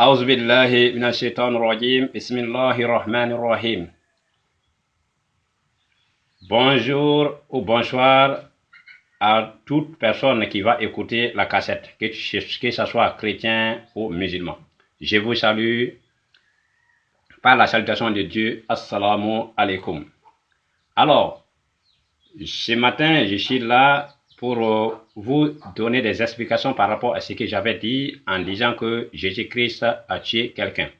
أعوذ بالله من الشيطان الرجيم بسم الله الرحمن الرحيم. Bonjour ou bonsoir à toute personne qui va écouter la cassette, que ce soit chrétien ou musulman. Je vous salue par la salutation de Dieu. Assalamu alaikum. Alors, ce matin, je suis là pour vous donner des explications par rapport à ce que j'avais dit en disant que Jésus-Christ a tué quelqu'un.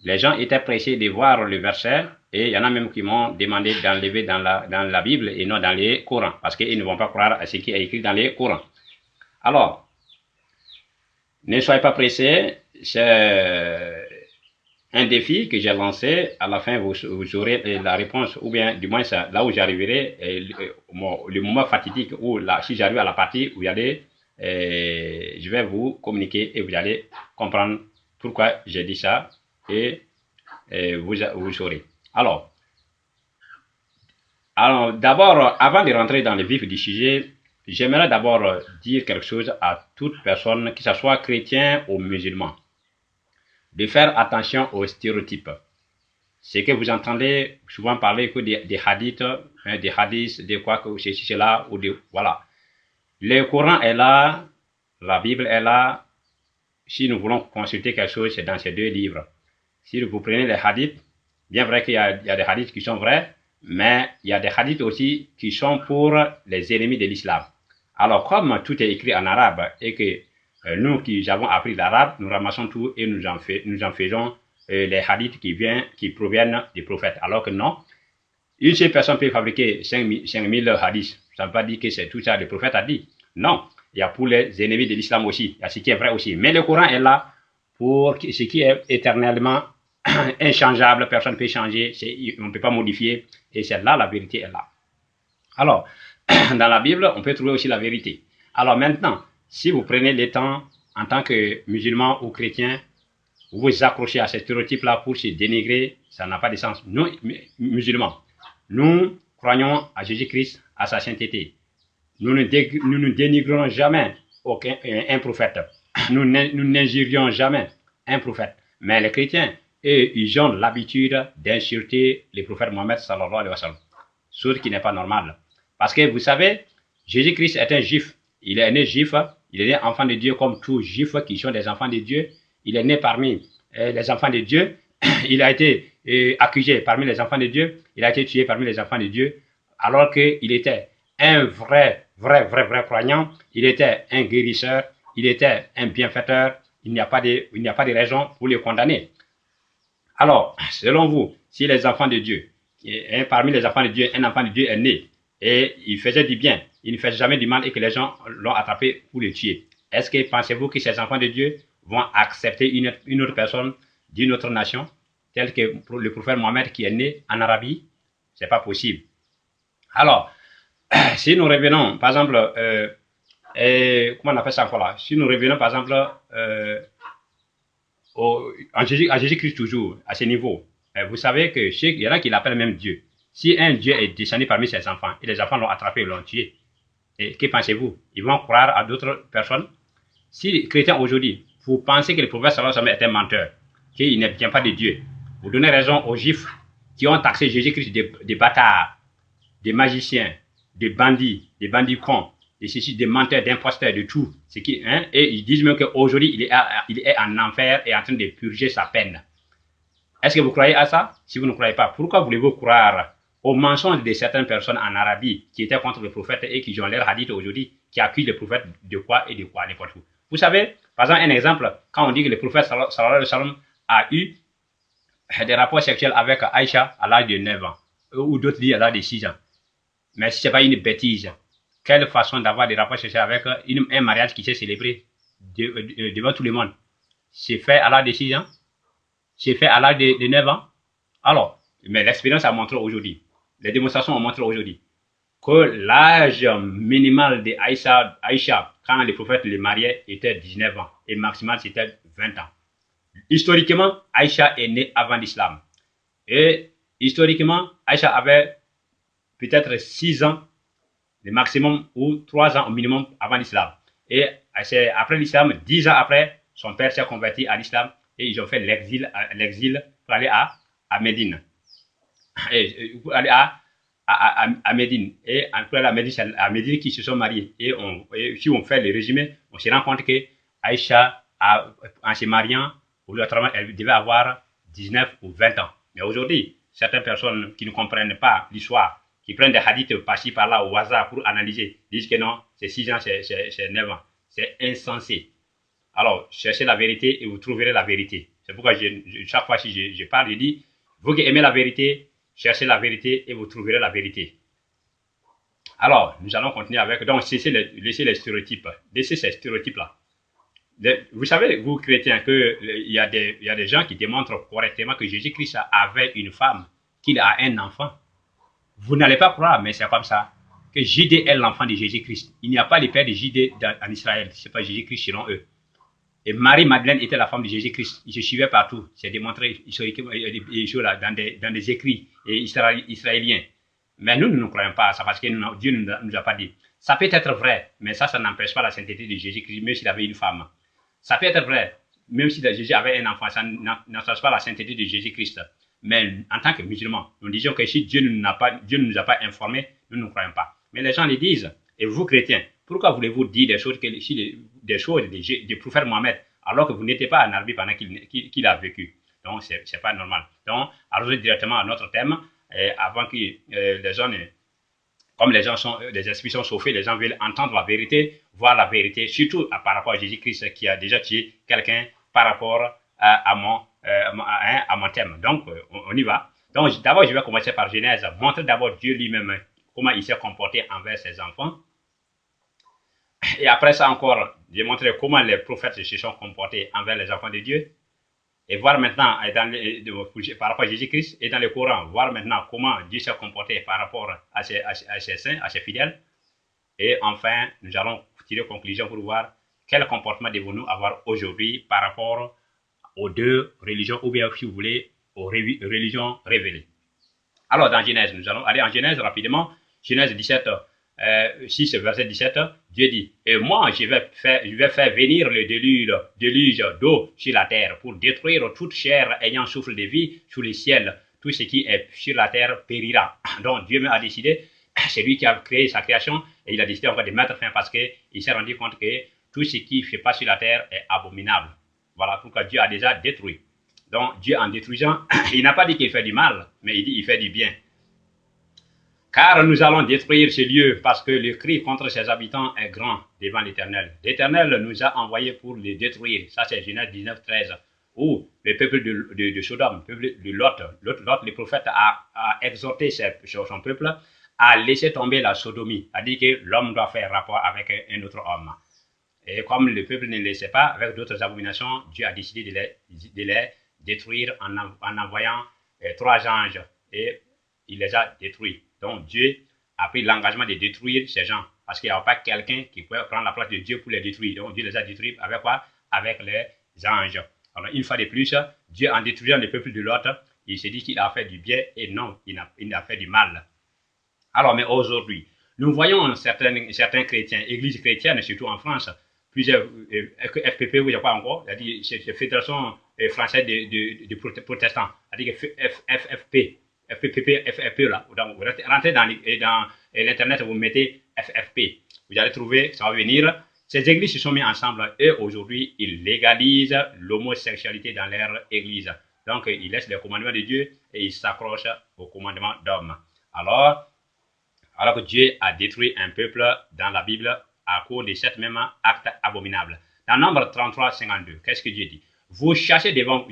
Les gens étaient pressés de voir le verset et il y en a même qui m'ont demandé d'enlever dans la Bible et non dans les Corans parce qu'ils ne vont pas croire à ce qui est écrit dans les Corans. Alors, ne soyez pas pressés, c'est un défi que j'ai lancé. À la fin, vous aurez la réponse, ou bien du moins là où j'arriverai, le moment fatidique où là, si j'arrive à la partie où il y allez, je vais vous communiquer et vous allez comprendre pourquoi j'ai dit ça et vous saurez. Alors d'abord, avant de rentrer dans le vif du sujet, j'aimerais d'abord dire quelque chose à toute personne, que ce soit chrétien ou musulman, de faire attention aux stéréotypes. C'est que vous entendez souvent parler que des hadiths, des hadiths, de quoi que ceci, cela, ou de, voilà. Le Coran est là, la Bible est là. Si nous voulons consulter quelque chose, c'est dans ces deux livres. Si vous prenez les hadiths, bien vrai qu'il y a des hadiths qui sont vrais, mais il y a des hadiths aussi qui sont pour les ennemis de l'islam. Alors, comme tout est écrit en arabe et que nous qui avons appris l'arabe, nous ramassons tout et nous en faisons les hadiths qui proviennent des prophètes. Alors que non, une seule personne peut fabriquer 5000 hadiths. Ça ne veut pas dire que c'est tout ça que le prophète a dit. Non, il y a pour les ennemis de l'islam aussi, il y a ce qui est vrai aussi. Mais le Coran est là pour ce qui est éternellement inchangeable, personne ne peut changer, on ne peut pas modifier, et c'est là la vérité est là. Alors, dans la Bible, on peut trouver aussi la vérité. Alors maintenant, si vous prenez le temps, en tant que musulman ou chrétien, vous vous accrochez à ce stéréotype-là pour se dénigrer, ça n'a pas de sens. Nous, musulmans, nous croyons à Jésus-Christ, à sa sainteté. Nous ne dénigrons jamais un prophète. Nous n'injurions jamais un prophète. Mais les chrétiens, eux, ils ont l'habitude d'insulter le prophète Mohammed sallallahu alayhi wa sallam. Chose qui n'est pas normale. Parce que vous savez, Jésus-Christ est un juif. Il est né juif, il est né enfant de Dieu comme tous juifs qui sont des enfants de Dieu. Il est né parmi les enfants de Dieu. Il a été accusé parmi les enfants de Dieu. Il a été tué parmi les enfants de Dieu. Alors qu'il était un vrai croyant. Il était un guérisseur. Il était un bienfaiteur. Il n'y a pas de raison pour le condamner. Alors, selon vous, si les enfants de Dieu, parmi les enfants de Dieu, un enfant de Dieu est né et il faisait du bien, il ne faisait jamais du mal et que les gens l'ont attrapé pour le tuer, est-ce que pensez-vous que ces enfants de Dieu vont accepter une autre personne d'une autre nation, tel que le prophète Mohammed qui est né en Arabie? C'est pas possible. Alors, si nous revenons, par exemple, comment on appelle ça encore là? Si nous revenons, par exemple, à Jésus-Christ toujours, à ce niveau, vous savez qu'il y en a qui l'appellent même Dieu. Si un Dieu est descendu parmi ses enfants et les enfants l'ont attrapé et l'ont tué, et que pensez-vous? Ils vont croire à d'autres personnes? Si les chrétiens aujourd'hui, vous pensez que le prophète sallallahu alayhi wa sallam est un menteur, qu'il ne vient pas de Dieu, vous donnez raison aux juifs qui ont taxé Jésus-Christ des bâtards, des magiciens, des bandits cons, des menteurs, d'imposteurs, de tout. Et ils disent même qu'aujourd'hui, il est en enfer et en train de purger sa peine. Est-ce que vous croyez à ça? Si vous ne croyez pas, pourquoi voulez-vous croire aux mensonges de certaines personnes en Arabie qui étaient contre le prophète et qui ont leur hadith aujourd'hui, qui accusent le prophète de quoi et de quoi, n'importe où? Vous savez, par exemple, un exemple, quand on dit que le prophète sallallahu alayhi wa sallam a eu des rapports sexuels avec Aïcha à l'âge de 9 ans, ou d'autres disent à l'âge de 6 ans. Mais si ce n'est pas une bêtise, quelle façon d'avoir des rapports sexuels avec un mariage qui s'est célébré devant tout le monde? C'est fait à l'âge de 6 ans? C'est fait à l'âge de 9 ans? Alors, mais l'expérience a montré aujourd'hui, les démonstrations ont montré aujourd'hui, que l'âge minimal de Aïcha, quand le prophète le mariait, était 19 ans, et maximal c'était 20 ans. Historiquement, Aïcha est née avant l'islam. Et historiquement, Aïcha avait peut-être 6 ans, le maximum, ou 3 ans au minimum avant l'islam. Et c'est après l'islam, 10 ans après, son père s'est converti à l'islam et ils ont fait l'exil pour aller à Médine. Et pour aller à Médine. Et pour aller c'est à Médine qu'ils se sont mariés. Et si on fait le résumé, on se rend compte que Aïcha, en se mariant, elle devait avoir 19 ou 20 ans. Mais aujourd'hui, certaines personnes qui ne comprennent pas l'histoire, qui prennent des hadiths par-ci par-là au hasard pour analyser, disent que non, c'est 6 ans, c'est 9 ans. C'est insensé. Alors, cherchez la vérité et vous trouverez la vérité. C'est pourquoi chaque fois que je parle, je dis, vous qui aimez la vérité, cherchez la vérité et vous trouverez la vérité. Alors, nous allons continuer avec, donc, laissez les stéréotypes. Laissez ces stéréotypes-là. Vous savez, vous chrétiens, qu'il y a des gens qui démontrent correctement que Jésus-Christ avait une femme, qu'il a un enfant. Vous n'allez pas croire, mais c'est comme ça. Que Judée est l'enfant de Jésus-Christ. Il n'y a pas le père de Judée en Israël. Ce n'est pas Jésus-Christ selon eux. Et Marie-Madeleine était la femme de Jésus-Christ. Il se suivait partout. C'est démontré historiquement dans des écrits israéliens. Mais nous ne croyons pas à ça parce que Dieu ne nous a pas dit. Ça peut être vrai, mais ça n'empêche pas la sainteté de Jésus-Christ, même s'il avait une femme. Ça peut être vrai, même si Jésus avait un enfant, ça n'empêche pas la sainteté de Jésus-Christ. Mais en tant que musulmans, nous disons que si Dieu ne nous a pas informés, nous ne croyons pas. Mais les gens les disent, et vous chrétiens, pourquoi voulez-vous dire des choses du prophète Mohammed, alors que vous n'étiez pas en Arabie pendant qu'il a vécu? Donc, c'est pas normal. Donc, allons directement à notre thème, avant que les gens, comme les esprits sont chauffés, les gens veulent entendre la vérité, voir la vérité, surtout par rapport à Jésus-Christ qui a déjà tué quelqu'un par rapport à mon thème. Donc, on y va. Donc, d'abord, je vais commencer par Genèse, montrer d'abord Dieu lui-même, comment il s'est comporté envers ses enfants. Et après ça encore, j'ai montré comment les prophètes se sont comportés envers les enfants de Dieu. Et voir maintenant, par rapport à Jésus-Christ, et dans le Coran, voir maintenant comment Dieu s'est comporté par rapport à ses saints, à ses fidèles. Et enfin, nous allons tirer conclusion pour voir quel comportement devons-nous avoir aujourd'hui par rapport aux deux religions, ou bien, si vous voulez, aux religions révélées. Alors, dans Genèse, nous allons aller en Genèse rapidement. Genèse 17, 6, verset 17, Dieu dit, et moi, je vais faire venir le déluge d'eau sur la terre pour détruire toute chair ayant souffle de vie sous le ciel. Tout ce qui est sur la terre périra. Donc, Dieu a décidé, c'est lui qui a créé sa création, et il a décidé encore de mettre fin parce qu'il s'est rendu compte que tout ce qui ne fait pas sur la terre est abominable. Voilà pourquoi Dieu a déjà détruit. Donc, Dieu en détruisant, il n'a pas dit qu'il fait du mal, mais il dit qu'il fait du bien. Car nous allons détruire ce lieu parce que le cri contre ses habitants est grand devant l'Éternel. L'Éternel nous a envoyés pour les détruire. Ça, c'est Genèse 19, 13. Où le peuple de Sodome, le peuple de Lot, le prophète a exhorté son peuple à laisser tomber la sodomie, a dit que l'homme doit faire rapport avec un autre homme. Et comme le peuple ne le laissait pas, avec d'autres abominations, Dieu a décidé de les détruire en envoyant 3 anges. Et il les a détruits. Donc Dieu a pris l'engagement de détruire ces gens. Parce qu'il n'y a pas quelqu'un qui pouvait prendre la place de Dieu pour les détruire. Donc Dieu les a détruits avec quoi? Avec les anges. Alors une fois de plus, Dieu en détruisant le peuple de l'autre, il s'est dit qu'il a fait du bien et non, il a fait du mal. Alors mais aujourd'hui, nous voyons certains chrétiens, églises chrétiennes, surtout en France, plusieurs FPP, vous savez pas encore, c'est Fédération française de protestants, c'est-à-dire FPP là. Donc, vous rentrez dans l'internet, vous mettez FFP. Vous allez trouver, ça va venir. Ces églises se sont mises ensemble et aujourd'hui, ils légalisent l'homosexualité dans leur église. Donc, ils laissent les commandements de Dieu et ils s'accrochent aux commandements d'hommes. Alors que Dieu a détruit un peuple dans la Bible à cause de cet même acte abominable. Dans Nombre 33, 52, qu'est-ce que Dieu dit? Vous chassez devant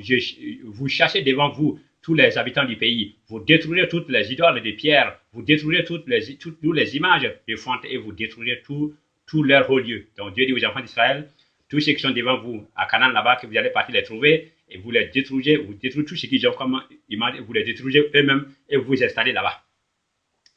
vous tous les habitants du pays, vous détruirez toutes les idoles de pierre, vous détruirez toutes les images de fonte et vous détruirez tous leurs hauts lieux. Donc Dieu dit aux enfants d'Israël, tous ceux qui sont devant vous à Canaan là-bas, que vous allez partir les trouver, et vous les détruisez, vous détruisez tout ce qu'ils ont comme image, vous les détruisez eux-mêmes et vous vous installez là-bas.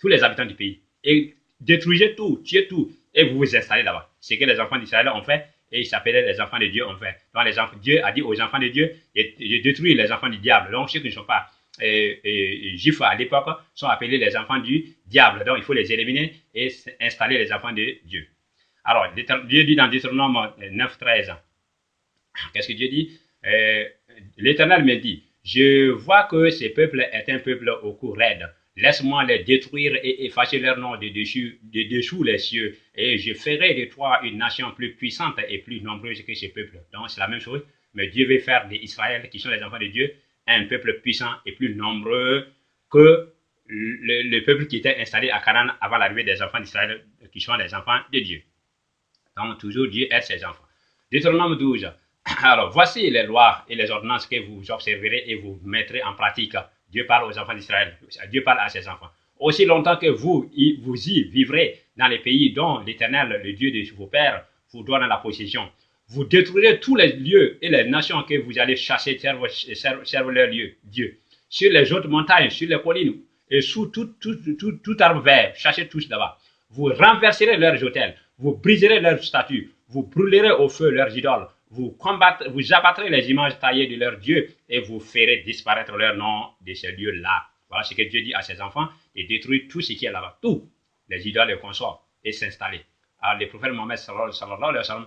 Tous les habitants du pays. Et détruisez tout, tuez tout, et vous vous installez là-bas. C'est ce que les enfants d'Israël ont fait, et ils s'appelaient les enfants de Dieu ont fait. Donc Dieu a dit aux enfants de Dieu, de détruire les enfants du diable. Donc ceux qui ne sont pas juifs à l'époque sont appelés les enfants du diable. Donc il faut les éliminer et installer les enfants de Dieu. Alors Dieu dit dans Deutéronome 9, 13, qu'est-ce que Dieu dit? L'Éternel me dit, je vois que ce peuple est un peuple au cou raide. Laisse-moi les détruire et effacer leur nom de dessous les cieux, et je ferai de toi une nation plus puissante et plus nombreuse que ce peuple. Donc c'est la même chose, mais Dieu veut faire d'Israël, qui sont les enfants de Dieu, un peuple puissant et plus nombreux que le peuple qui était installé à Canaan avant l'arrivée des enfants d'Israël, qui sont les enfants de Dieu. Donc toujours Dieu aide ses enfants. Deutéronome 12. Alors voici les lois et les ordonnances que vous observerez et vous mettrez en pratique. Dieu parle aux enfants d'Israël. Dieu parle à ses enfants. Aussi longtemps que vous y vivrez dans les pays dont l'Éternel, le Dieu de vos pères, vous donne la possession, vous détruirez tous les lieux et les nations que vous allez chasser, servent leur Dieu. Sur les hautes montagnes, sur les collines et sous tout arbre vert, chachez tous là-bas. Vous renverserez leurs autels, vous briserez leurs statues, vous brûlerez au feu leurs idoles, vous abattrez les images taillées de leurs dieux et vous ferez disparaître leur nom de ces lieux-là. Voilà ce que Dieu dit à ses enfants, et détruire tout ce qui est là-bas, tout, les idoles et consorts, et s'installer. Alors le prophète Mohammed sallallahu alayhi wa sallam,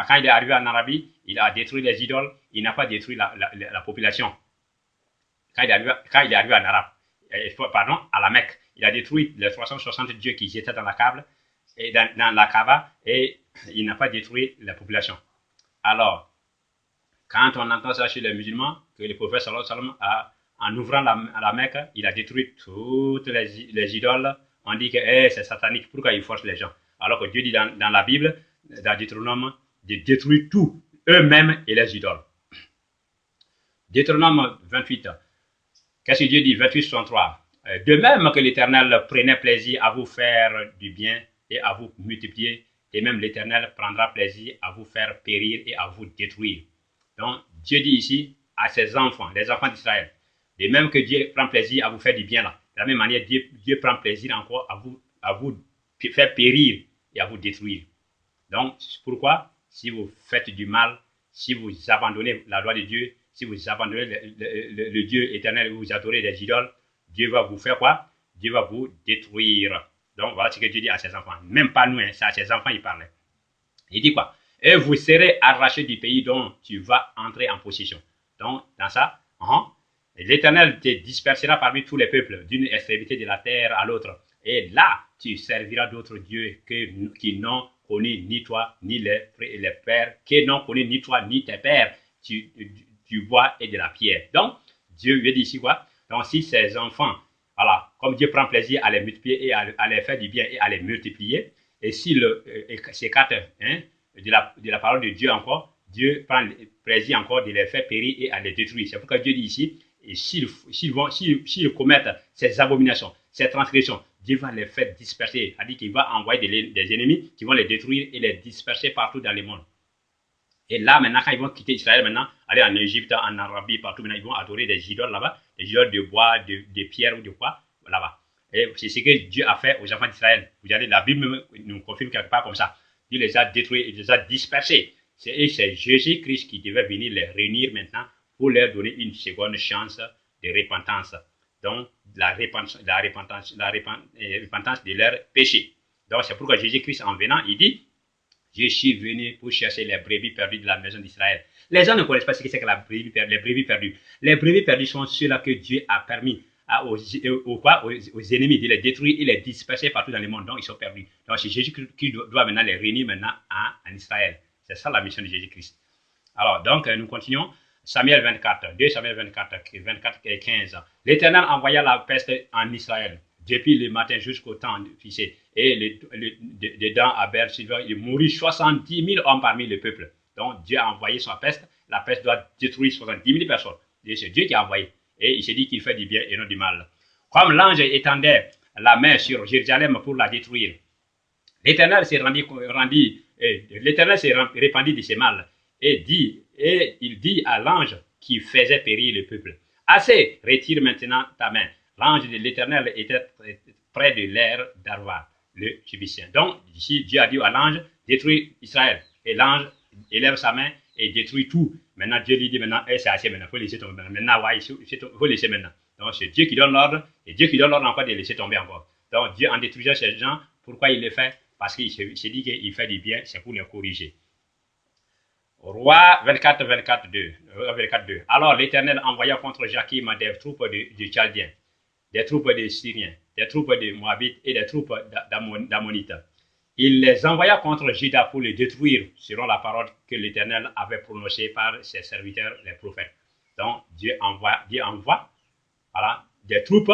quand il est arrivé en Arabie, il a détruit les idoles, il n'a pas détruit la population. Quand il est arrivé en Arabe, pardon, à la Mecque, il a détruit les 360 dieux qui étaient dans la Kaaba, et il n'a pas détruit la population. Alors, quand on entend ça chez les musulmans, que le prophète sallallahu alayhi wa sallam, en ouvrant la Mecque, il a détruit toutes les idoles, on dit que c'est satanique, pourquoi il force les gens? Alors que Dieu dit dans la Bible, dans Deutéronome, de détruire tout, eux-mêmes et les idoles. Deutéronome 28. Qu'est-ce que Dieu dit? 28, 63. De même que l'Éternel prenait plaisir à vous faire du bien et à vous multiplier, et même l'Éternel prendra plaisir à vous faire périr et à vous détruire. Donc, Dieu dit ici à ses enfants, les enfants d'Israël, de même que Dieu prend plaisir à vous faire du bien là, de la même manière, Dieu prend plaisir encore à vous faire périr et à vous détruire. Donc, pourquoi? Si vous faites du mal, si vous abandonnez la loi de Dieu, si vous abandonnez le Dieu éternel et vous adorez les idoles, Dieu va vous faire quoi? Dieu va vous détruire. Donc, voilà ce que Dieu dit à ses enfants. Même pas nous, hein, c'est à ses enfants il parlait. Il dit quoi? Et vous serez arrachés du pays dont tu vas entrer en possession. Donc, dans ça, l'Éternel te dispersera parmi tous les peuples, d'une extrémité de la terre à l'autre. Et là, tu serviras d'autres dieux qui n'ont connu ni toi, ni les pères, qui n'ont connu ni toi, ni tes pères, du bois et de la pierre. Donc, Dieu lui dit ici quoi? Donc, si ses enfants, voilà, comme Dieu prend plaisir à les multiplier et à les faire du bien et à les multiplier, et s'il s'écarte de la parole de Dieu encore, Dieu prend plaisir encore de les faire périr et à les détruire. C'est pourquoi Dieu dit ici, et s'ils commettent ces abominations, ces transgressions, Dieu va les faire disperser. C'est-à-dire qu'il va envoyer des ennemis qui vont les détruire et les disperser partout dans le monde. Et là, maintenant, quand ils vont quitter Israël, maintenant, aller en Égypte, en Arabie, partout, maintenant, ils vont adorer des idoles là-bas, des idoles de bois, de pierre ou de quoi, là-bas. Et c'est ce que Dieu a fait aux enfants d'Israël. Vous regardez, la Bible nous confirme quelque part comme ça. Dieu les a détruits, il les a dispersés. C'est Jésus-Christ qui devait venir les réunir maintenant pour leur donner une seconde chance de repentance. Donc, la repentance de leurs péchés. Donc, c'est pourquoi Jésus-Christ, en venant, il dit, je suis venu pour chercher les brebis perdues de la maison d'Israël. Les gens ne connaissent pas ce que c'est que les brebis perdues. Les brebis perdues sont ceux-là que Dieu a permis aux ennemis de les détruire et les disperser partout dans le monde. Donc, ils sont perdus. Donc, c'est Jésus qui doit maintenant les réunir maintenant en Israël. C'est ça la mission de Jésus-Christ. Alors, donc, nous continuons. Samuel 24, 2 Samuel 24 et 15. L'Éternel envoya la peste en Israël, depuis le matin jusqu'au temps fixé. Et dedans, à Beersheba, il mourut 70 000 hommes parmi le peuple. Donc, Dieu a envoyé sa peste. La peste doit détruire 70 000 personnes. Et c'est Dieu qui a envoyé. Et il s'est dit qu'il fait du bien et non du mal. Comme l'ange étendait la main sur Jérusalem pour la détruire, l'Éternel s'est répandit de ses mal. Et il dit à l'ange qui faisait périr le peuple, assez, retire maintenant ta main. L'ange de l'Éternel était près de l'air d'Arva, le Jébusien. Donc, ici, Dieu a dit à l'ange, détruis Israël. Et l'ange élève sa main et détruit tout. Maintenant, Dieu lui dit maintenant, c'est assez maintenant, il faut laisser tomber. Maintenant, il faut laisser maintenant. Donc, c'est Dieu qui donne l'ordre, et Dieu qui donne l'ordre encore de laisser tomber encore. Donc, Dieu en détruisant ces gens, pourquoi il le fait? Parce qu'il s'est dit qu'il fait du bien, c'est pour les corriger. Roi 24, 24, 2. 24, 2. Alors l'Éternel envoya contre Jakim des troupes de Chaldéens, des troupes de Syriens, des troupes de Moabites et des troupes d'Ammonites. Il les envoya contre Juda pour les détruire, selon la parole que l'Éternel avait prononcée par ses serviteurs, les prophètes. Donc, Dieu envoie voilà, des troupes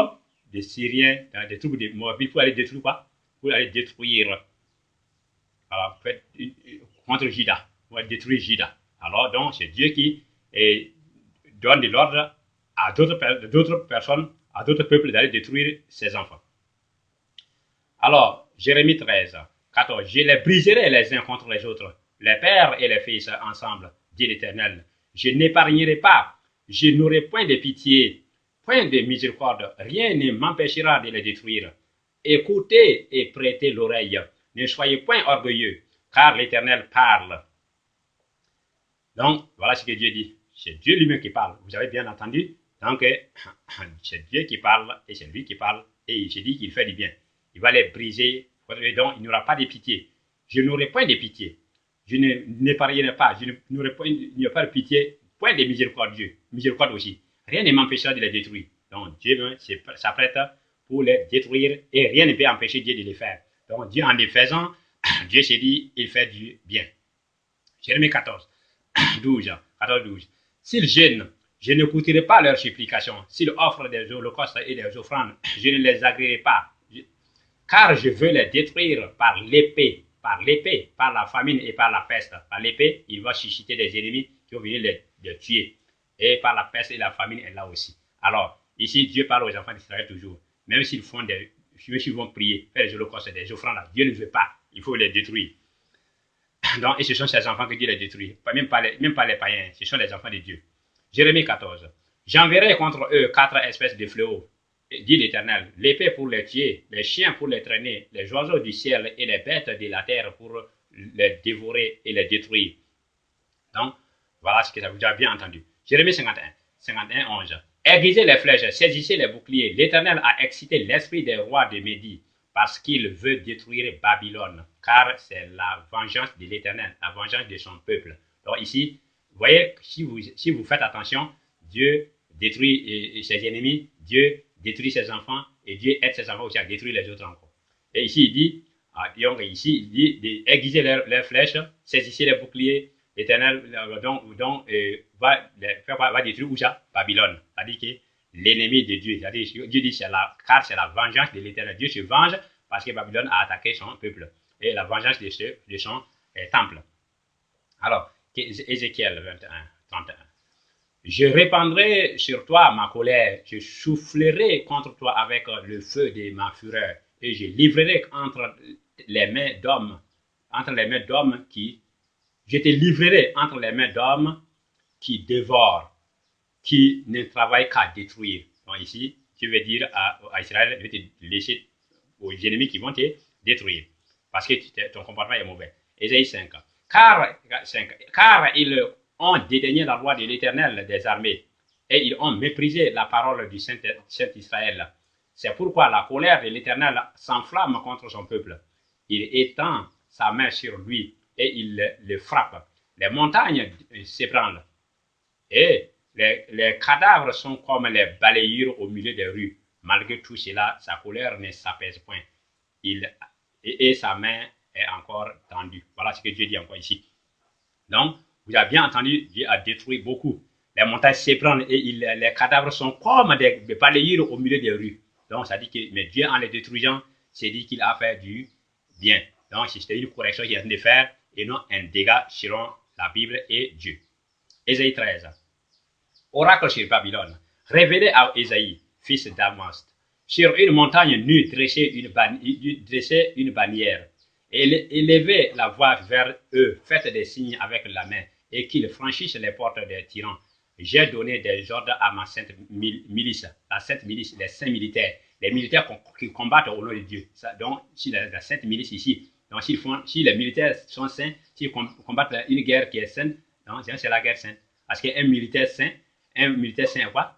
de Syriens, des troupes de Moabites pour aller détruire quoi? Pour aller détruire contre Juda, pour détruire Juda. Alors, donc, c'est Dieu qui donne de l'ordre à d'autres personnes, à d'autres peuples d'aller détruire ses enfants. Alors, Jérémie 13, 14. Je les briserai les uns contre les autres, les pères et les fils ensemble, dit l'Éternel. Je n'épargnerai pas, je n'aurai point de pitié, point de miséricorde, rien ne m'empêchera de les détruire. Écoutez et prêtez l'oreille, ne soyez point orgueilleux, car l'Éternel parle. Donc, voilà ce que Dieu dit. C'est Dieu lui-même qui parle. Vous avez bien entendu? Donc, c'est Dieu qui parle et c'est lui qui parle et il se dit qu'il fait du bien. Il va les briser, donc il n'aura pas de pitié. Je n'aurai point de pitié. Je n'épargnerai pas. Il n'y aura pas de pitié, point de miséricorde Dieu. Miséricorde aussi. Rien ne m'empêchera de les détruire. Donc Dieu s'apprête pour les détruire et rien ne peut empêcher Dieu de les faire. Donc Dieu en les faisant, Dieu s'est dit, il fait du bien. Jérémie 14, 12. S'ils gênent, je n'écouterai pas leurs supplications. S'ils offrent des holocaustes et des offrandes, je ne les agréerai pas. Car je veux les détruire par l'épée, par la famine et par la peste. Par l'épée, il va susciter des ennemis qui vont venir les tuer. Et par la peste et la famine est là aussi. Alors, ici, Dieu parle aux enfants d'Israël toujours. Même s'ils vont prier, faire des holocaustes, des offrandes, Dieu ne veut pas. Il faut les détruire. Donc, et ce sont ces enfants que Dieu les détruit. Même pas les païens, ce sont les enfants de Dieu. Jérémie 14. J'enverrai contre eux 4 espèces de fléaux, dit l'Éternel, l'épée pour les tuer, les chiens pour les traîner, les oiseaux du ciel et les bêtes de la terre pour les dévorer et les détruire. Donc, voilà ce que vous avez bien entendu. Jérémie 51, 11. Aiguisez les flèches, saisissez les boucliers. L'Éternel a excité l'esprit des rois de Médie parce qu'il veut détruire Babylone, car c'est la vengeance de l'Éternel, la vengeance de son peuple. Donc ici, vous voyez, si vous faites attention, Dieu détruit ses ennemis, Dieu détruit ses enfants, et Dieu aide ses enfants aussi à détruire les autres encore. Et ici, il dit aiguisez les flèches, saisissez les boucliers. L'Éternel va détruire où ça? Babylone. C'est-à-dire que l'ennemi de Dieu, c'est-à-dire Dieu dit car c'est la vengeance de l'Éternel. Dieu se venge parce que Babylone a attaqué son peuple et la vengeance de son temple. Alors, Ézéchiel 21, 31. Je répandrai sur toi ma colère, je soufflerai contre toi avec le feu de ma fureur, et je livrerai entre les mains d'hommes je te livrerai entre les mains d'hommes qui dévorent, qui ne travaillent qu'à détruire. Donc ici, tu veux dire à Israël, je vais te laisser aux ennemis qui vont te détruire, parce que ton comportement est mauvais. Ésaïe 5. Car ils ont dédaigné la loi de l'Éternel des armées, et ils ont méprisé la parole du Saint Israël. C'est pourquoi la colère de l'Éternel s'enflamme contre son peuple. Il étend sa main sur lui, et il le frappe. Les montagnes s'ébranlent, et les cadavres sont comme les balayures au milieu des rues. Malgré tout cela, sa colère ne s'apaise point. Et sa main est encore tendue. Voilà ce que Dieu dit encore ici. Donc, vous avez bien entendu, Dieu a détruit beaucoup. Les montagnes s'ébranlent et les cadavres sont comme des balayures au milieu des rues. Donc, ça dit que mais Dieu, en les détruisant, s'est dit qu'il a fait du bien. Donc, c'était une correction qu'il a de faire et non un dégât selon la Bible et Dieu. Ésaïe 13. Oracle sur Babylone. Révélé à Ésaïe, fils d'Amos. Sur une montagne nue, dressez une bannière. Et élevez la voix vers eux, faites des signes avec la main, et qu'ils franchissent les portes des tyrans. J'ai donné des ordres à ma sainte milice, la sainte milice, les saints militaires, les militaires qui combattent au nom de Dieu. Donc, si la sainte milice ici, donc si les militaires sont saints, s'ils combattent une guerre qui est sainte, c'est la guerre sainte. Parce qu'un militaire saint, quoi,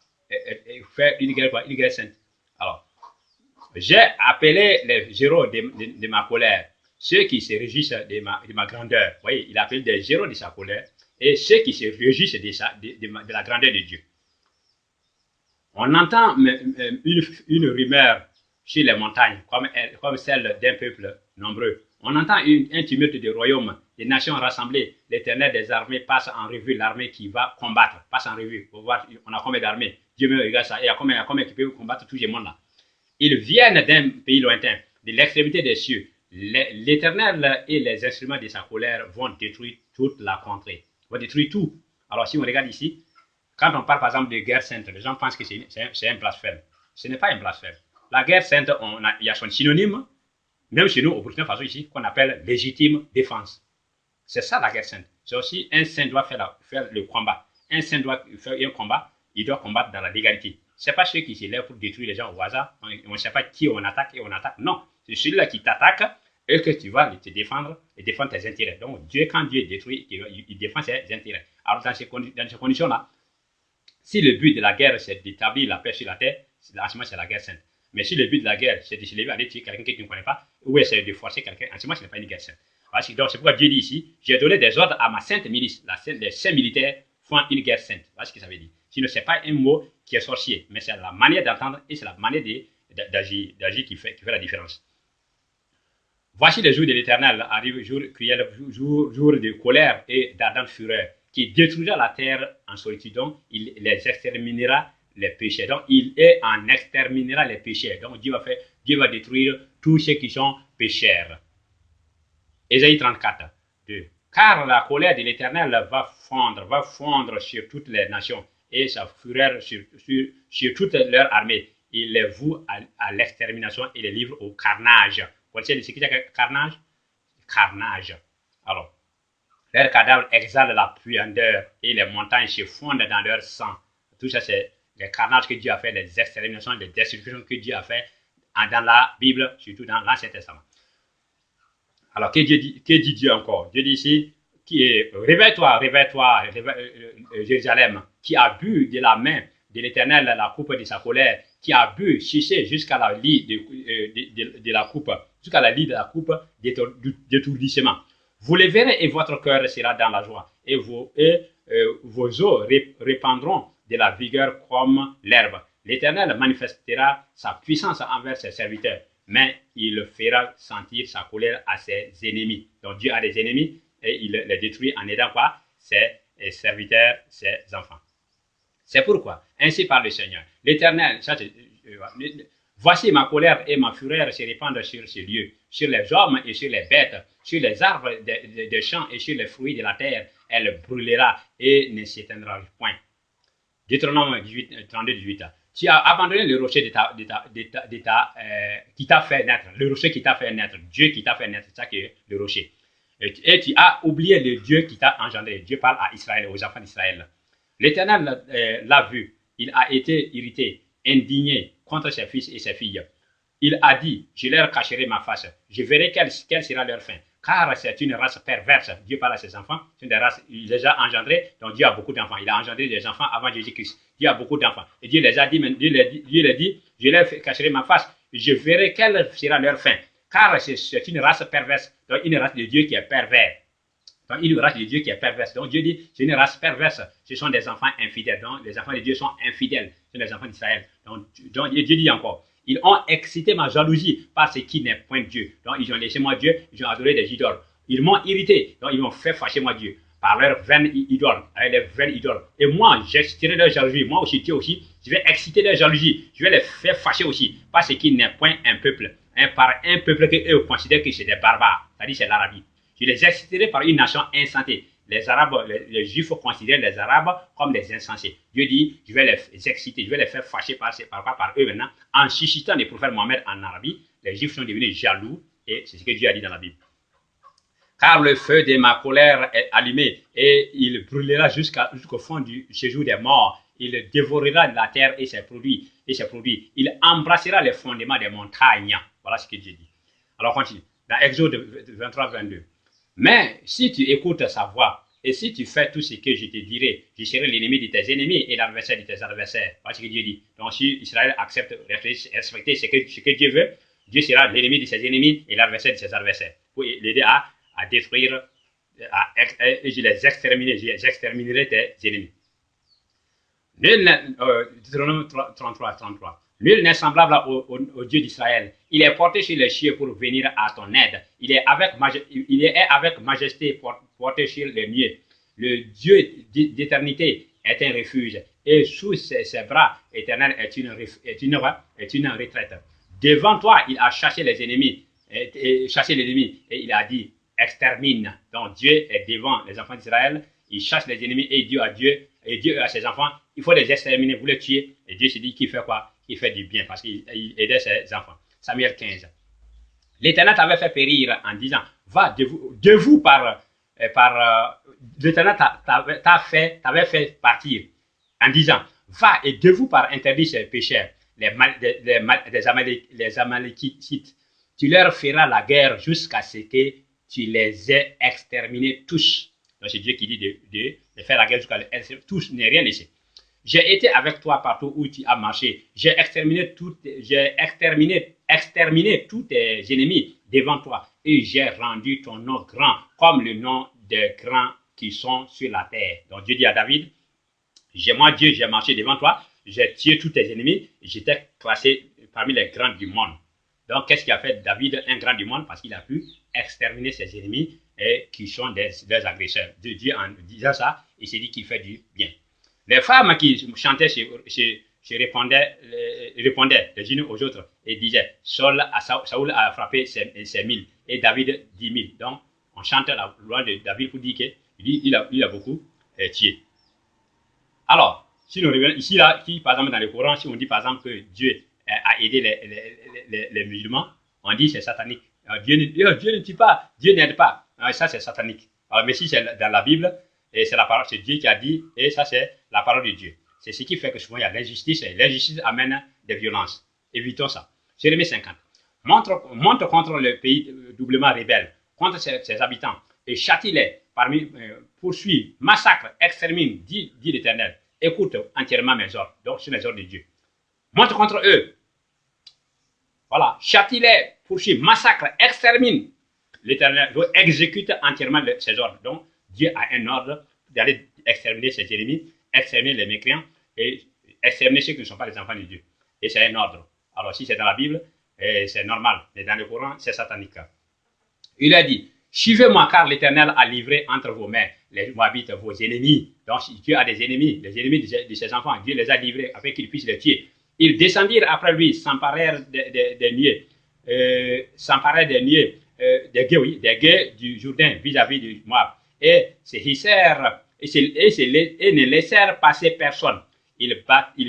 fait une guerre sainte. Alors, j'ai appelé les géros de ma colère, ceux qui se réjouissent de ma grandeur. Vous voyez, il appelle des géros de sa colère, et ceux qui se réjouissent de la grandeur de Dieu. On entend une rumeur sur les montagnes, comme celle d'un peuple nombreux. On entend un tumulte de royaumes, des nations rassemblées. L'Éternel des armées passe en revue l'armée qui va combattre. Passe en revue pour voir, on a combien d'armées. Dieu me regarde ça, et il y a combien qui peuvent combattre tous ces mondes-là. Ils viennent d'un pays lointain, de l'extrémité des cieux. L'Éternel et les instruments de sa colère vont détruire toute la contrée. Vont détruire tout. Alors si on regarde ici, quand on parle par exemple de guerre sainte, les gens pensent que c'est un blasphème. Ce n'est pas un blasphème. La guerre sainte, il y a son synonyme, même chez nous, au Burkina Faso ici, qu'on appelle légitime défense. C'est ça la guerre sainte. C'est aussi un saint doit faire le combat. Un saint doit faire un combat, il doit combattre dans la légalité. Ce n'est pas ceux qui se lèvent pour détruire les gens au hasard. On ne sait pas qui on attaque et on attaque. Non, c'est celui-là qui t'attaque et que tu vas te défendre et défendre tes intérêts. Donc Dieu, quand Dieu détruit, il défend ses intérêts. Alors dans ces conditions-là, si le but de la guerre c'est d'établir la paix sur la terre, en ce moment c'est la guerre sainte. Mais si le but de la guerre c'est de se lever à aller tuer quelqu'un que tu ne connais pas, ou essayer de forcer quelqu'un, en ce moment ce n'est pas une guerre sainte. Donc c'est pourquoi Dieu dit ici, j'ai donné des ordres à ma sainte milice. Les saints militaires font une guerre sainte. Voilà ce que ça veut dire. Sinon c'est pas un mot qui est sorcier, mais c'est la manière d'entendre et c'est la manière d'agir qui fait la différence. Voici les jours de l'Éternel, arrive jour cruel, jour de colère et d'ardente fureur, qui détruira la terre en solitude, donc il les exterminera les péchés. Donc il en exterminera les péchés. Donc Dieu va détruire tous ceux qui sont pécheurs. Ésaïe 34, 2. Car la colère de l'Éternel va fondre sur toutes les nations et sa fureur sur toute leur armée. Il les voue à l'extermination et les livre au carnage. Vous connaissez ce que c'est carnage? Carnage. Alors, leurs cadavres exhalent la puandeur et les montagnes se fondent dans leur sang. Tout ça, c'est les carnages que Dieu a fait, les exterminations, les destructions que Dieu a fait dans la Bible, surtout dans l'Ancien Testament. Alors, que dit Dieu encore? Dieu dit ici, réveille-toi, Jérusalem, qui a bu de la main de l'Éternel la coupe de sa colère, qui a bu, chiché jusqu'à la lie de la coupe, jusqu'à la lie de la coupe d'étourdissement. Vous le verrez et votre cœur sera dans la joie, et vos os répandront de la vigueur comme l'herbe. L'Éternel manifestera sa puissance envers ses serviteurs, mais il fera sentir sa colère à ses ennemis. Donc Dieu a des ennemis et il les détruit en aidant quoi? Ses serviteurs, ses enfants. C'est pourquoi, ainsi parle le Seigneur, l'Éternel, voici ma colère et ma fureur se répandent sur ces lieux, sur les hommes et sur les bêtes, sur les arbres des champs et sur les fruits de la terre. Elle brûlera et ne s'éteindra point. Deutéronome 32, 18. Tu as abandonné le rocher qui t'a fait naître, le rocher qui t'a fait naître, Dieu qui t'a fait naître, c'est ça qui est le rocher. Et tu as oublié le Dieu qui t'a engendré. Dieu parle à Israël, aux enfants d'Israël. L'Éternel l'a vu, il a été irrité, indigné contre ses fils et ses filles. Il a dit, je leur cacherai ma face, je verrai quelle sera leur fin. Car c'est une race perverse. Dieu parle à ses enfants, c'est une race, il les a engendrés, donc Dieu a beaucoup d'enfants. Il a engendré des enfants avant Jésus-Christ. Dieu a beaucoup d'enfants. Et Dieu les a dit, Dieu les dit, je leur cacherai ma face, je verrai quelle sera leur fin. Car c'est une race perverse, donc une race de Dieu qui est perverse. Donc une race de Dieu qui est perverse. Donc Dieu dit, c'est une race perverse. Ce sont des enfants infidèles. Donc les enfants de Dieu sont infidèles. Ce sont des enfants d'Israël. Donc Dieu dit encore, ils ont excité ma jalousie par ce qui n'est point Dieu. Donc ils ont laissé moi Dieu, ils ont adoré des idoles. Ils m'ont irrité, donc ils m'ont fait fâcher moi Dieu par leurs vaines idoles, avec les vaines idoles. Et moi, j'exciterai leur jalousie. Moi aussi, Dieu aussi, je vais exciter leur jalousie. Je vais les faire fâcher aussi par ce qui n'est point un peuple. Par un peuple qu'eux considèrent que c'est des barbares. C'est-à-dire c'est l'Arabie. Je les exciterai par une nation insensée. Les Arabes, les Juifs considèrent les Arabes comme des insensés. Dieu dit, je vais les exciter, je vais les faire fâcher par eux maintenant. En suscitant les prophètes Mohammed en Arabie, les Juifs sont devenus jaloux et c'est ce que Dieu a dit dans la Bible. Car le feu de ma colère est allumé et il brûlera jusqu'au fond du séjour des morts. Il dévorera la terre et ses produits. Il embrassera les fondements des montagnes. Voilà ce que Dieu dit. Alors continue. Dans Exode 23, 22. Mais si tu écoutes sa voix, et si tu fais tout ce que je te dirai, je serai l'ennemi de tes ennemis et l'adversaire de tes adversaires. Voilà ce que Dieu dit. Donc si Israël accepte, respecter ce que Dieu veut, Dieu sera l'ennemi de ses ennemis et l'adversaire de ses adversaires. Pour l'aider à détruire et je les j'exterminerai tes ennemis. Deutéronome 33. Nul n'est semblable au Dieu d'Israël. Il est porté sur les cieux pour venir à ton aide. Il est avec majesté porté sur les nuées. Le Dieu d'éternité est un refuge, et sous ses bras éternels est une retraite. Devant toi, il a chassé les ennemis, et il a dit, extermine. Donc Dieu est devant les enfants d'Israël, il chasse les ennemis, et Dieu à ses enfants, il faut les exterminer, vous les tuer. Et Dieu se dit qu'il fait quoi? Il fait du bien, parce qu'il aidait ses enfants. Samuel 15. L'Éternel t'avait fait périr en disant, va de vous l'Éternel t'avait fait partir en disant, va et de vous par interdit ces pécheurs, les Amalékites. Tu leur feras la guerre jusqu'à ce que tu les aies exterminés tous. Donc c'est Dieu qui dit de faire la guerre jusqu'à tous, n'est rien laissé. J'ai été avec toi partout où tu as marché. J'ai exterminé tous tes ennemis devant toi. Et j'ai rendu ton nom grand comme le nom des grands qui sont sur la terre. Donc Dieu dit à David, moi Dieu, j'ai marché devant toi, j'ai tué tous tes ennemis, j'étais classé parmi les grands du monde. Donc qu'est-ce qui a fait David un grand du monde? Parce qu'il a pu exterminer ses ennemis et qui sont des agresseurs. Dieu en disant ça, il s'est dit qu'il fait du bien. Les femmes qui chantaient répondaient les unes aux autres et disaient, Saoul a frappé ses 1000 et David 10 000. Donc, on chante la loi de David pour dire qu'il a beaucoup tué. Alors, si nous revenons ici, là, par exemple, dans le Coran, si on dit par exemple que Dieu a aidé les musulmans, on dit c'est satanique. Alors, Dieu ne tue pas, Dieu n'aide pas. Alors, ça, c'est satanique. Alors, mais si c'est dans la Bible, et c'est la parole, c'est Dieu qui a dit, et ça, c'est la parole de Dieu. C'est ce qui fait que souvent, il y a l'injustice, et l'injustice amène des violences. Évitons ça. Jérémie 50. Monte contre le pays doublement rebelle, contre ses habitants, et châtie-les, poursuit, massacre, extermine, dit l'Éternel. Écoute entièrement mes ordres. Donc, c'est les ordres de Dieu. Monte contre eux. Voilà. Châtie-les, poursuit, massacre, extermine. L'Éternel doit exécuter entièrement ses ordres. Donc, Dieu a un ordre d'aller exterminer ses ennemis, exterminer les mécréants et exterminer ceux qui ne sont pas les enfants de Dieu. Et c'est un ordre. Alors, si c'est dans la Bible, c'est normal. Mais dans le Coran, c'est satanique. Il a dit, suivez-moi car l'Éternel a livré entre vos mains les Moabites, vos ennemis. Donc, Dieu a des ennemis, les ennemis de ses enfants. Dieu les a livrés afin qu'ils puissent les tuer. Ils descendirent après lui, s'emparèrent des nuées, des guets du Jourdain vis-à-vis du Moab. Et ne laissèrent passer personne. Ils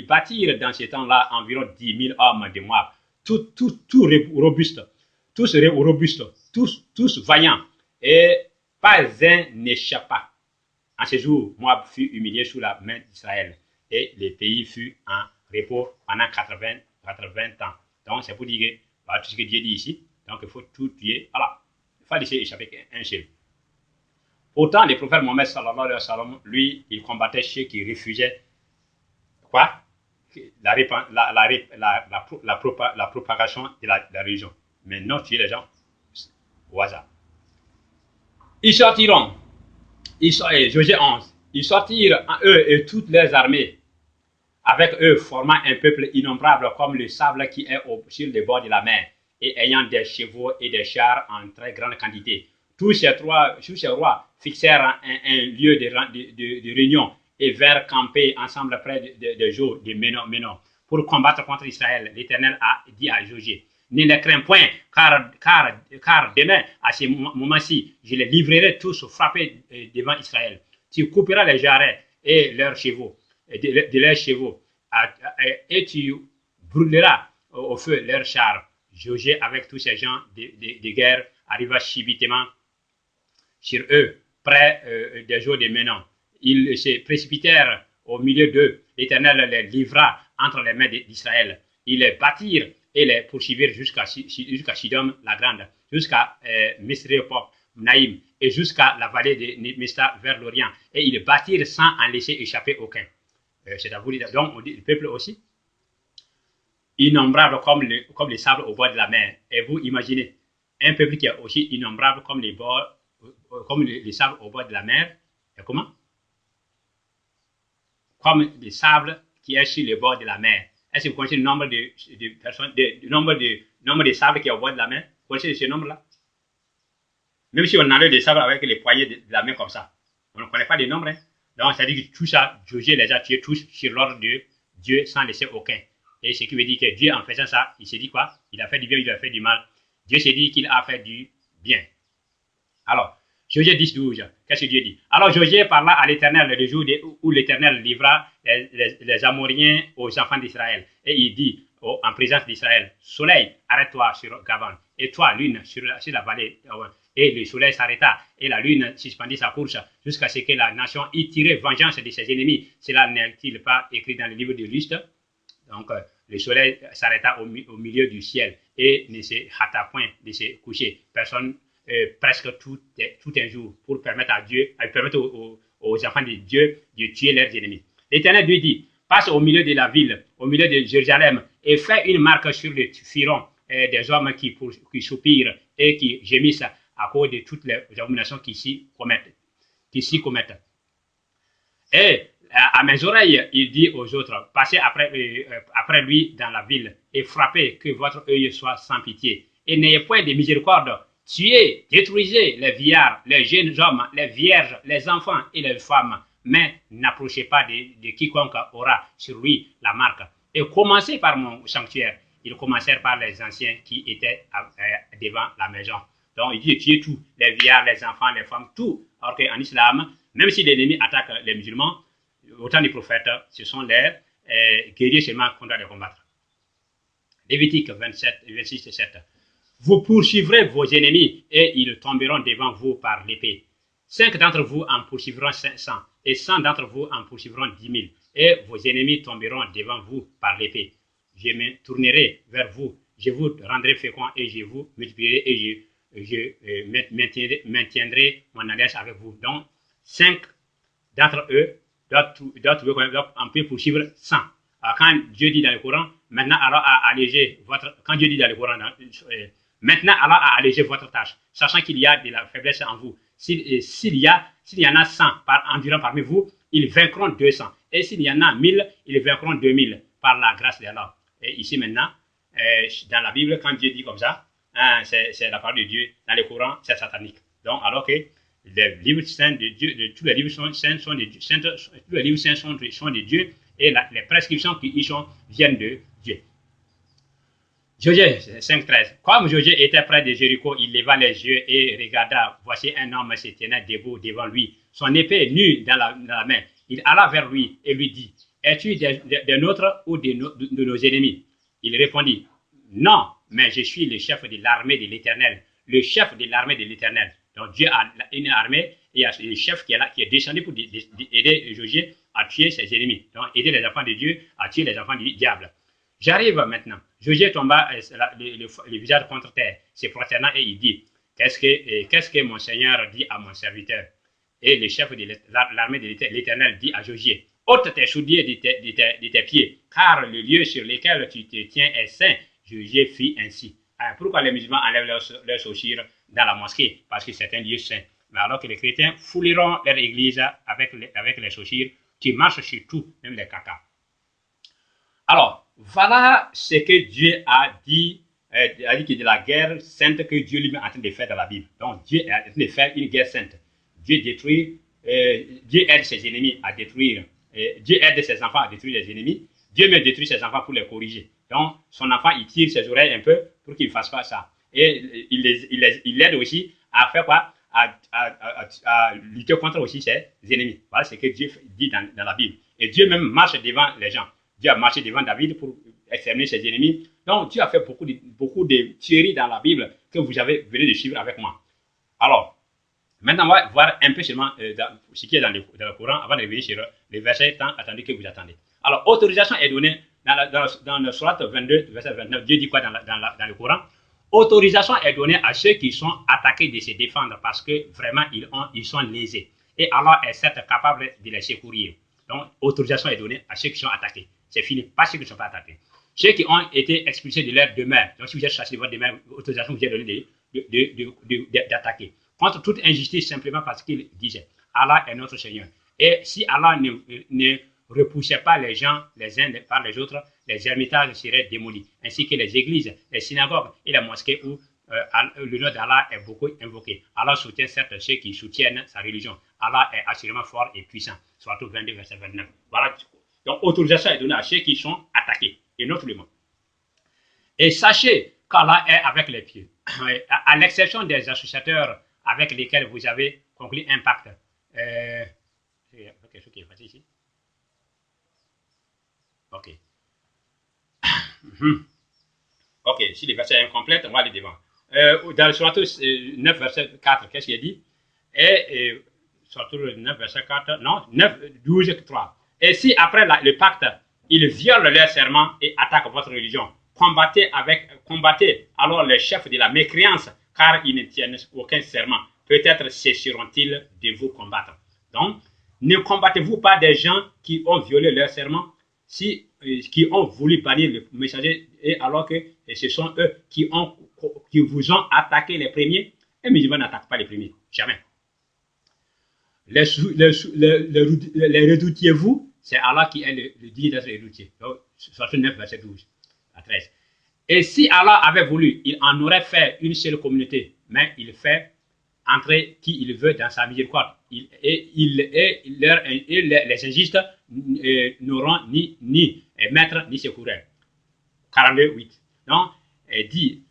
bâtirent dans ce temps-là environ 10 000 hommes de Moab, tous robustes, tous vaillants, et pas un n'échappa. En ce jour, Moab fut humilié sous la main d'Israël, et le pays fut en repos pendant 80 ans. Donc c'est pour dire que voilà, tout ce que Dieu dit ici, donc il faut tout tuer. Voilà, il faut laisser échapper un seul. Autant le prophète Mohammed sallallahu alayhi wa sallam, lui, il combattait ceux qui refusaient quoi? La propagation de la religion. Mais non tuer les gens au hasard. Ils sortiront, Josué 11, ils sortirent eux et toutes leurs armées, avec eux formant un peuple innombrable comme le sable qui est sur les bords de la mer, et ayant des chevaux et des chars en très grande quantité. Tous ces rois fixèrent un lieu de réunion et vinrent camper ensemble près de Joe de Ménon pour combattre contre Israël. L'Éternel a dit à Josué, ne les crains point, car demain, à ce moment-ci, je les livrerai tous frappés devant Israël. Tu couperas les jarrets et leurs chevaux, de leurs chevaux, et tu brûleras au feu leurs chars. Josué, avec tous ces gens de guerre, arriva subitement sur eux, près des jours de Ménon. Ils se précipitèrent au milieu d'eux. L'Éternel les livra entre les mains d'Israël. Ils les battirent et les poursuivirent jusqu'à Sidom la Grande, jusqu'à Misrépop, Naïm, et jusqu'à la vallée de Mesta vers l'Orient. Et ils battirent sans en laisser échapper aucun. C'est à vous dire. Donc, on dit le peuple aussi, innombrable comme les sables au bord de la mer. Et vous imaginez, un peuple qui est aussi innombrable comme les bords comme les sables au bord de la mer. Et comment? Comme les sables qui est sur le bord de la mer. Est-ce que vous connaissez le nombre de personnes, le nombre de sables qui est au bord de la mer? Vous connaissez ce nombre-là? Même si on enlève des sabres avec les poignets de la main comme ça, on ne connaît pas les nombres. Hein? Donc, c'est-à-dire que tout ça, Josué les a tués tous sur l'ordre de Dieu sans laisser aucun. Et ce qui veut dire que Dieu, en faisant ça, il s'est dit quoi? Il a fait du bien, il a fait du mal. Dieu s'est dit qu'il a fait du bien. Alors, Josué 10, 12, qu'est-ce que Dieu dit? Alors Josué parla à l'Éternel le jour où l'Éternel livra les Amoriens aux enfants d'Israël. Et il dit en présence d'Israël, soleil, arrête-toi sur Gabon. Et toi, lune, sur la vallée. Et le soleil s'arrêta, et la lune suspendit sa course, jusqu'à ce que la nation y tirait vengeance de ses ennemis. Cela n'est-il pas écrit dans le livre de Liste? Donc, le soleil s'arrêta au milieu du ciel, et ne se hâta point de se coucher. Personne, presque tout un jour, pour permettre à Dieu, aux enfants de Dieu de tuer leurs ennemis. L'Éternel lui dit, passe au milieu de la ville, au milieu de Jérusalem, et fais une marque sur le firon des hommes qui soupirent et qui gémissent à cause de toutes les abominations qui s'y commettent. Et à mes oreilles, il dit aux autres, passez après lui dans la ville et frappez, que votre œil soit sans pitié. Et n'ayez point de miséricorde, tuez, détruisez les vieillards, les jeunes hommes, les vierges, les enfants et les femmes, mais n'approchez pas de quiconque aura sur lui la marque. Et commencez par mon sanctuaire. Ils commencèrent par les anciens qui étaient devant la maison. Donc, il dit tuer tout, les vieillards, les enfants, les femmes, tout. Alors qu'en islam, même si l'ennemi attaque les musulmans, autant des prophètes, ce sont les guerriers seulement qu'on doit les combattre. Lévitique 27, 26 et 7. Vous poursuivrez vos ennemis et ils tomberont devant vous par l'épée. 5 d'entre vous en poursuivront 500 et 100 d'entre vous en poursuivront 10 000. Et vos ennemis tomberont devant vous par l'épée. Je me tournerai vers vous, je vous rendrai fécond et je vous multiplierai et je maintiendrai mon alliance avec vous. Donc, 5 d'entre eux doivent en peut poursuivre 100. Alors, quand Dieu dit dans le Coran, maintenant alors à alléger votre, quand Dieu dit dans le Coran, maintenant alors à alléger votre tâche, sachant qu'il y a de la faiblesse en vous. S'il y en a 100 environ parmi vous, ils vaincront 200. Et s'il y en a 1000, ils vaincront 2000 par la grâce d'Allah. Et ici maintenant, dans la Bible, quand Dieu dit comme ça, c'est la parole de Dieu. Dans le Coran, c'est satanique. Donc, alors que les livres saints de Dieu, tous les livres saints sont de Dieu, et les prescriptions qui y sont viennent de Dieu. Josué 5.13. Comme Josué était près de Jéricho, il leva les yeux et regarda. Voici un homme se tenait debout devant lui, son épée nue dans la main. Il alla vers lui et lui dit, es-tu des nôtres ou de nos ennemis? Il répondit, non, mais je suis le chef de l'armée de l'Éternel, le chef de l'armée de l'Éternel. Donc Dieu a une armée et il y a le chef qui est descendu pour aider Josué à tuer ses ennemis. Donc aider les enfants de Dieu à tuer les enfants du diable. J'arrive maintenant. Josué tomba le visage contre terre, se prosternant et il dit, qu'est-ce que mon Seigneur dit à mon serviteur? Et le chef de l'armée de l'Éternel dit à Josué, ôte tes souliers de tes pieds, car le lieu sur lequel tu te tiens est saint. Josué fit ainsi. Alors, pourquoi les musulmans enlèvent leurs chaussures dans la mosquée? Parce que c'est un lieu saint. Mais alors que les chrétiens fouleront leur église avec les chaussures qui marchent sur tout, même les caca. Alors, voilà ce que Dieu a dit que de la guerre sainte que Dieu lui-même est en train de faire dans la Bible. Donc, Dieu est en train de faire une guerre sainte. Dieu aide ses ennemis à détruire, Dieu aide ses enfants à détruire les ennemis. Dieu même détruit ses enfants pour les corriger. Donc, son enfant, il tire ses oreilles un peu pour qu'il ne fasse pas ça. Et il l'aide aussi à faire quoi? À lutter contre aussi ses ennemis. Voilà ce que Dieu dit dans la Bible. Et Dieu même marche devant les gens. Dieu a marché devant David pour exterminer ses ennemis. Donc, Dieu a fait beaucoup de théories dans la Bible que vous venez de suivre avec moi. Alors, maintenant, on va voir un peu seulement ce qui est dans le Coran avant de revenir sur les versets tant attendus que vous attendez. Alors, autorisation est donnée dans le Surat 22, verset 29. Dieu dit quoi dans le Coran? Autorisation est donnée à ceux qui sont attaqués de se défendre parce que vraiment ils sont lésés. Et Allah est certes capable de les secourir. Donc, autorisation est donnée à ceux qui sont attaqués. C'est fini, pas ceux qui ne sont pas attaqués. Ceux qui ont été expulsés de leur demeure. Donc, si vous êtes chassé de votre demeure, autorisation vous est donnée d'attaquer. contre toute injustice simplement parce qu'il disait Allah est notre Seigneur. Et si Allah ne repoussait pas les gens les uns par les autres, les ermitages seraient démolis, ainsi que les églises, les synagogues et les mosquées où le nom d'Allah est beaucoup invoqué. Allah soutient certes ceux qui soutiennent sa religion. Allah est assurément fort et puissant. Surtout 22, verset 29. Voilà. Donc, autorisation est donnée à ceux qui sont attaqués, et non tout le monde. Et sachez qu'Allah est avec les pieux, à l'exception des associateurs avec lesquels vous avez conclu un pacte. Il y a quelque chose qui est passé ici. Ok. Ok, si le verset est incomplet, on va aller devant. Dans le Sourate 9, verset 4, qu'est-ce qu'il a dit? Et Sourate 9, verset 4, non, 9, 12, 3. Et si après le pacte, ils violent leur serment et attaquent votre religion, combattez alors les chefs de la mécréance, car ils ne tiennent aucun serment. Peut-être cesseront-ils de vous combattre. Donc, ne combattez-vous pas des gens qui ont violé leur serment, qui ont voulu bannir le messager, et alors que ce sont eux qui vous ont attaqué les premiers? Les musulmans n'attaquent pas les premiers, jamais. Les redoutiez-vous? C'est Allah qui est le dit d'être redoutier. Donc, 69, verset 12 à 13. Et si Allah avait voulu, il en aurait fait une seule communauté, mais il fait entrer qui il veut dans sa miséricorde. Les injustes n'auront ni maître ni secoureur. 42, 8. Donc, dit,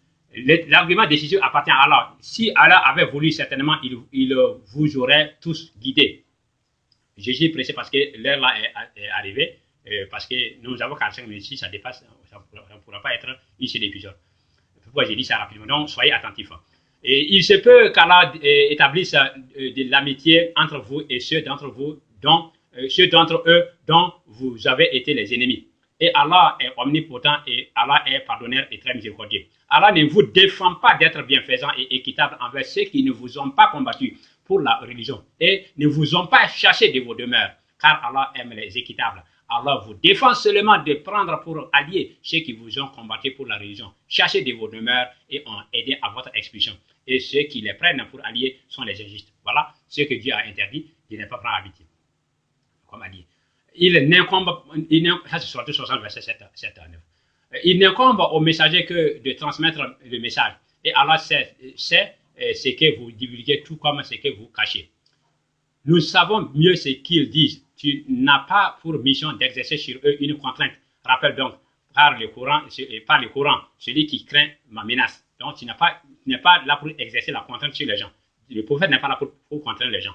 l'argument décisif appartient à Allah. Si Allah avait voulu, certainement, il vous aurait tous guidés. Jésus est pressé parce que l'heure là est arrivée, parce que nous avons 45 minutes, si ça dépasse, ça ne pourra pas être une seule épisode. Pourquoi j'ai dit ça rapidement? Donc, soyez attentifs. Et il se peut qu'Allah établisse de l'amitié entre vous et ceux d'entre eux dont vous avez été les ennemis. Et Allah est omnipotent et Allah est pardonneur et très miséricordieux. Allah ne vous défend pas d'être bienfaisant et équitable envers ceux qui ne vous ont pas combattu pour la religion et ne vous ont pas chassé de vos demeures, car Allah aime les équitables. Allah vous défend seulement de prendre pour alliés ceux qui vous ont combattu pour la religion, chassés de vos demeures et ont aidé à votre expulsion. Et ceux qui les prennent pour alliés sont les injustes. Voilà ce que Dieu a interdit de ne pas prendre habitude comme alliés. Ça c'est sur 60 verset 7 à 9. Il n'incombe au messager que de transmettre le message. Et Allah sait ce que vous divulguez tout comme ce que vous cachez. Nous savons mieux ce qu'ils disent. Tu n'as pas pour mission d'exercer sur eux une contrainte. Rappelle donc, par le Coran, celui qui craint ma menace. Donc, tu n'es pas là pour exercer la contrainte sur les gens. Le prophète n'est pas là pour contraindre les gens.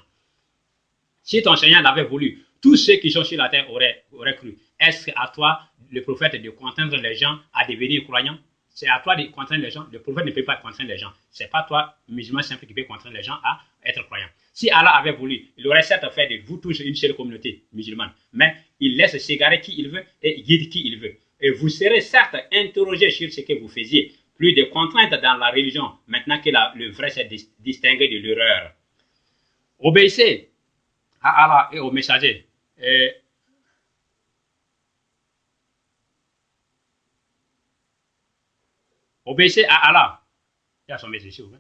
Si ton Seigneur l'avait voulu, tous ceux qui sont sur la terre auraient cru. Est-ce à toi, le prophète, de contraindre les gens à devenir croyants? C'est à toi de contraindre les gens. Le prophète ne peut pas contraindre les gens. Ce n'est pas toi, musulman simple, qui peut contraindre les gens à être croyants. Si Allah avait voulu, il aurait certes fait de vous tous une seule communauté musulmane. Mais il laisse s'égarer qui il veut et guide qui il veut. Et vous serez certes interrogé sur ce que vous faisiez. Plus de contraintes dans la religion, maintenant que le vrai s'est distingué de l'erreur. Obéissez à Allah et aux messagers. Obéissez à Allah. Il y a son message ici, ouvert.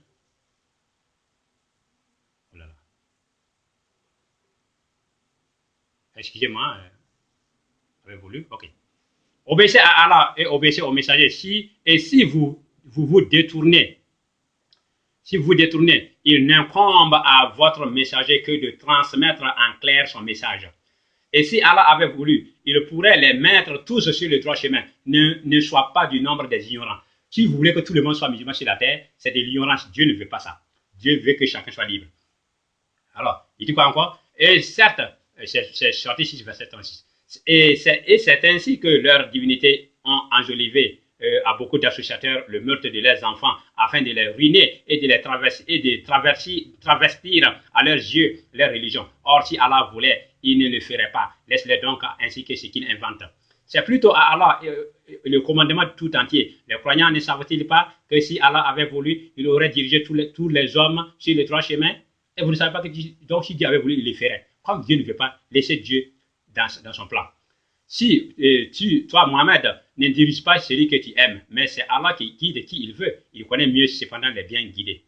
Oh là là. Excusez-moi. Avez voulu? Ok. Obéissez à Allah et obéissez aux messagers. Si vous détournez, il n'incombe à votre messager que de transmettre en clair son message. Et si Allah avait voulu, il pourrait les mettre tous sur le droit chemin. Ne sois pas du nombre des ignorants. Si vous voulez que tout le monde soit musulman sur la terre, c'est de l'ignorance. Dieu ne veut pas ça. Dieu veut que chacun soit libre. Alors, il dit quoi encore? Et certes, c'est sorti 6, verset 36. Et c'est ainsi que leurs divinités ont enjolivé à beaucoup d'associateurs le meurtre de leurs enfants afin de les ruiner et de les travestir à leurs yeux leur religion. Or, si Allah voulait, il ne le ferait pas. Laisse-les donc ainsi que ce qu'ils inventent. C'est plutôt à Allah le commandement tout entier. Les croyants ne savent-ils pas que si Allah avait voulu, il aurait dirigé tous les hommes sur le droit chemin? Et vous ne savez pas que donc si Dieu avait voulu, il le ferait. Comme Dieu ne veut pas laisser Dieu dans son plan. Si toi, Mohamed, ne dirige pas celui que tu aimes, mais c'est Allah qui guide qui il veut. Il connaît mieux cependant les bien guidés.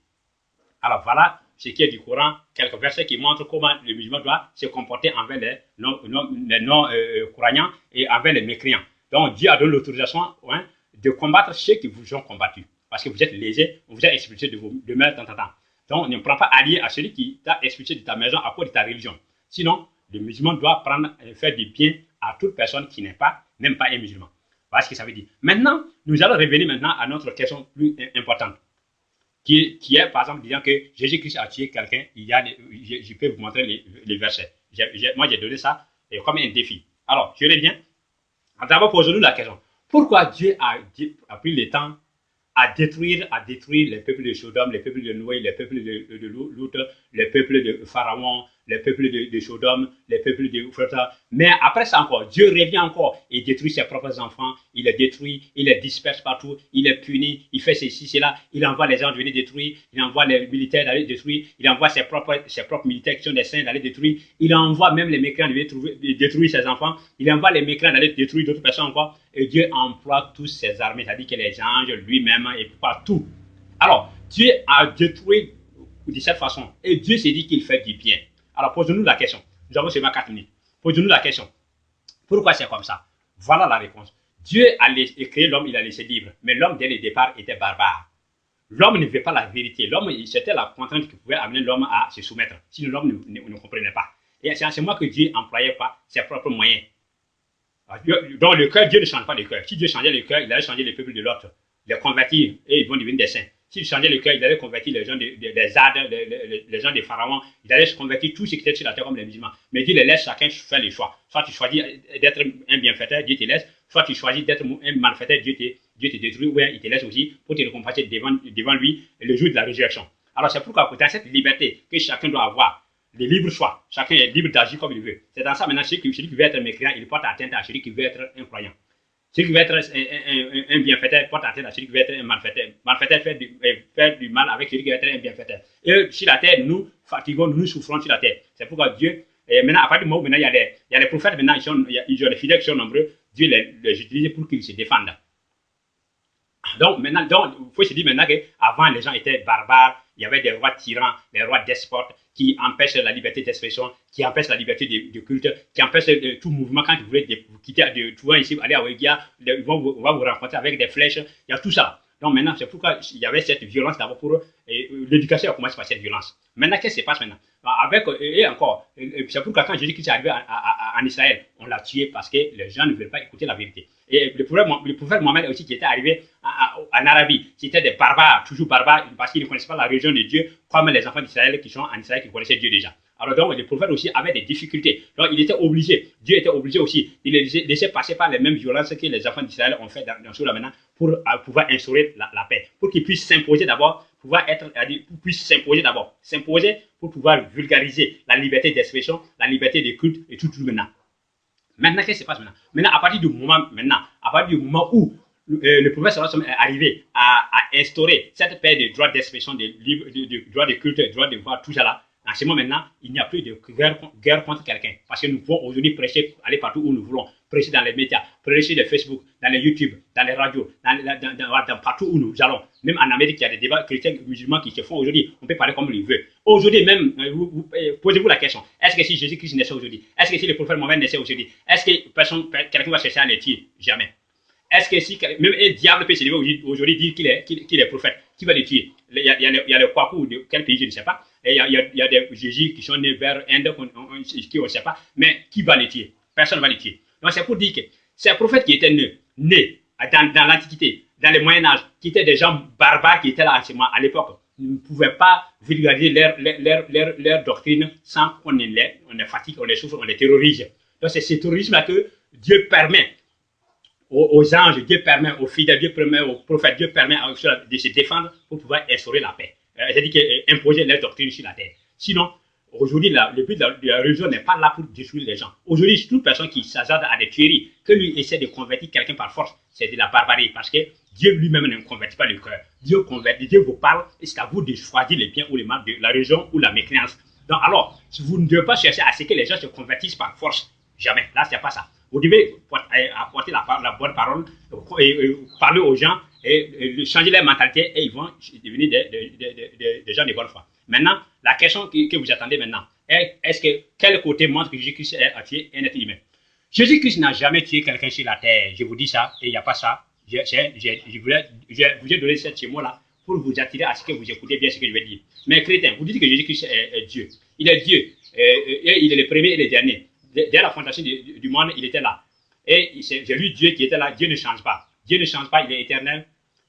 Alors voilà ce qui est du Coran, quelques versets qui montrent comment le musulman doit se comporter envers les non-croyants et envers les mécréants. Donc Dieu a donné l'autorisation de combattre ceux qui vous ont combattu. Parce que vous êtes lésés, on vous a expulsé de vos demeures de temps en temps. Donc ne prends pas allié à celui qui t'a expulsé de ta maison à cause de ta religion. Sinon, le musulman doit faire du bien à toute personne qui n'est pas, même pas un musulman. Voilà ce que ça veut dire. Maintenant, nous allons revenir maintenant à notre question plus importante. Qui est, par exemple, disant que Jésus-Christ a tué quelqu'un, je peux vous montrer les versets. Moi, j'ai donné ça comme un défi. Alors, je reviens. D'abord, posons-nous la question. Pourquoi Dieu a pris le temps à détruire les peuples de Sodome, les peuples de Noé, les peuples de Lut, les peuples de Pharaon, les peuples de Sodome, les peuples de Euphrata. Mais après ça encore, Dieu revient encore et détruit ses propres enfants, il les détruit, il les disperse partout, il les punit, il fait ceci, cela, il envoie les gens venir détruire, il envoie les militaires d'aller détruire, il envoie ses propres militaires qui sont des saints d'aller détruire, il envoie même les mécréants de détruire ses enfants, il envoie les mécréants d'aller détruire d'autres personnes encore, et Dieu emploie tous ses armées, c'est-à-dire que les anges lui-même et partout. Alors, Dieu a détruit de cette façon, et Dieu s'est dit qu'il fait du bien. Alors, posons-nous la question. Nous avons seulement 4 minutes. Posons-nous la question. Pourquoi c'est comme ça? Voilà la réponse. Dieu a créé l'homme, il a laissé libre. Mais l'homme, dès le départ, était barbare. L'homme ne veut pas la vérité. L'homme, c'était la contrainte qui pouvait amener l'homme à se soumettre. Sinon, l'homme ne comprenait pas. Et c'est en ce moment que Dieu n'employait pas ses propres moyens. Donc, le cœur, Dieu ne change pas le cœur. Si Dieu changeait le cœur, il allait changer les peuples de l'autre, les convertir, et ils vont devenir des saints. S'il changeait le cœur, il allait convertir les gens des Zad, les gens des pharaons, il allait convertir tout ce qui était sur la terre comme les musulmans. Mais Dieu les laisse chacun faire le choix. Soit tu choisis d'être un bienfaiteur, Dieu te laisse. Soit tu choisis d'être un malfaiteur, Dieu te détruit, ou il te laisse aussi pour te récompenser devant lui le jour de la résurrection. Alors c'est pourquoi, dans cette liberté que chacun doit avoir, le libre choix, chacun est libre d'agir comme il veut. C'est dans ça maintenant, celui qui veut être mécréant, il porte atteinte à celui qui veut être un croyant. Celui qui veut être un bienfaiteur porte atteinte à celui qui veut être un malfaiteur. Malfaiteur fait du mal avec celui qui veut être un bienfaiteur. Et sur la terre, nous fatiguons, nous souffrons sur la terre. C'est pourquoi Dieu, maintenant, à partir du moment où maintenant, il y a les prophètes, maintenant, ils ont les fidèles qui sont nombreux, Dieu les utilise pour qu'ils se défendent. Donc, maintenant, il faut se dire maintenant qu'avant, les gens étaient barbares, il y avait des rois tyrans, des rois despotes qui empêchent la liberté d'expression, qui empêchent la liberté de culte, qui empêchent tout mouvement. Quand vous voulez vous quitter de Touan ici, aller à Ouéguia, on va vous rencontrer avec des flèches, il y a tout ça. Donc maintenant, c'est pourquoi il y avait cette violence d'abord pour eux. L'éducation a commencé par cette violence. Maintenant, qu'est-ce qui se passe maintenant? C'est pourquoi quand Jésus-Christ est arrivé en Israël, on l'a tué parce que les gens ne veulent pas écouter la vérité. Et le prophète Mohammed aussi qui était arrivé en Arabie, c'était des barbares, toujours barbares, parce qu'ils ne connaissaient pas la religion de Dieu, comme les enfants d'Israël qui sont en Israël, qui connaissaient Dieu déjà. Alors donc, les prophètes aussi avaient des difficultés. Donc, il était obligé, Dieu était obligé aussi, de les laisser passer par les mêmes violences que les enfants d'Israël ont fait dans ce là maintenant, pour pouvoir instaurer la paix, pour qu'ils puissent s'imposer d'abord, s'imposer pour pouvoir vulgariser la liberté d'expression, la liberté de culte et tout maintenant. Maintenant, qu'est-ce qui se passe maintenant? Maintenant, à partir du moment où le prophète sallallahu alayhi wa sallam est arrivé à instaurer cette paix de droit d'expression, de droit de culte, de droit de voir tout ça là, en ce moment maintenant, il n'y a plus de guerre contre quelqu'un. Parce que nous pouvons aujourd'hui prêcher, aller partout où nous voulons, prêcher dans les médias, prêcher sur Facebook, dans les YouTube, dans les radios, dans partout où nous allons. Même en Amérique, il y a des débats chrétiens musulmans qui se font aujourd'hui. On peut parler comme il veut. Aujourd'hui même, posez-vous la question. Est-ce que si Jésus-Christ naissait aujourd'hui, est-ce que si le prophète Mohammed naissait aujourd'hui, est-ce que quelqu'un va chercher à les tuer? Jamais. Est-ce que si même un diable peut se lever aujourd'hui dire qu'il est prophète, qui va les tuer? Il y a le Kwaku de quel pays, je ne sais pas. Et il y a des Jésus qui sont nés vers Inde, qui on ne sait pas. Mais qui va les tuer? Personne ne va les tuer. Donc c'est pour dire que ces prophètes qui étaient nés dans l'Antiquité, dans le Moyen-Âge, qui étaient des gens barbares qui étaient là à l'époque, ne pouvaient pas vulgariser leur doctrine sans qu'on les fatigue, on les souffre, on les terrorise. Donc c'est ce terrorisme-là que Dieu permet aux anges, Dieu permet aux fidèles, Dieu permet aux prophètes, Dieu permet de se défendre pour pouvoir instaurer la paix. C'est-à-dire imposer leur doctrine sur la terre. Sinon, aujourd'hui, le but de la religion n'est pas là pour détruire les gens. Aujourd'hui, toute personne qui s'hasarde à des tueries, que lui essaie de convertir quelqu'un par force, c'est de la barbarie. Parce que Dieu lui-même ne convertit pas le cœur. Dieu convertit, Dieu vous parle, et c'est à vous de choisir le bien ou le mal de la religion ou la mécréance. Donc alors, si vous ne devez pas chercher à ce que les gens se convertissent par force. Jamais. Là, c'est pas ça. Vous devez apporter la bonne parole, et parler aux gens, et changer leur mentalité, et ils vont devenir des gens de bonne foi. Maintenant, la question que vous attendez maintenant, est-ce que quel côté montre que Jésus-Christ a tué un être humain? Jésus-Christ n'a jamais tué quelqu'un sur la terre. Je vous dis ça, et il n'y a pas ça. Je vous ai donné ce mot-là pour vous attirer à ce que vous écoutez bien ce que je vais dire. Mais chrétien, vous dites que Jésus-Christ est Dieu. Il est Dieu. Et il est le premier et le dernier. Dès la fondation du monde, il était là. Et c'est lui, Dieu, qui était là. Dieu ne change pas. Dieu ne change pas, il est éternel.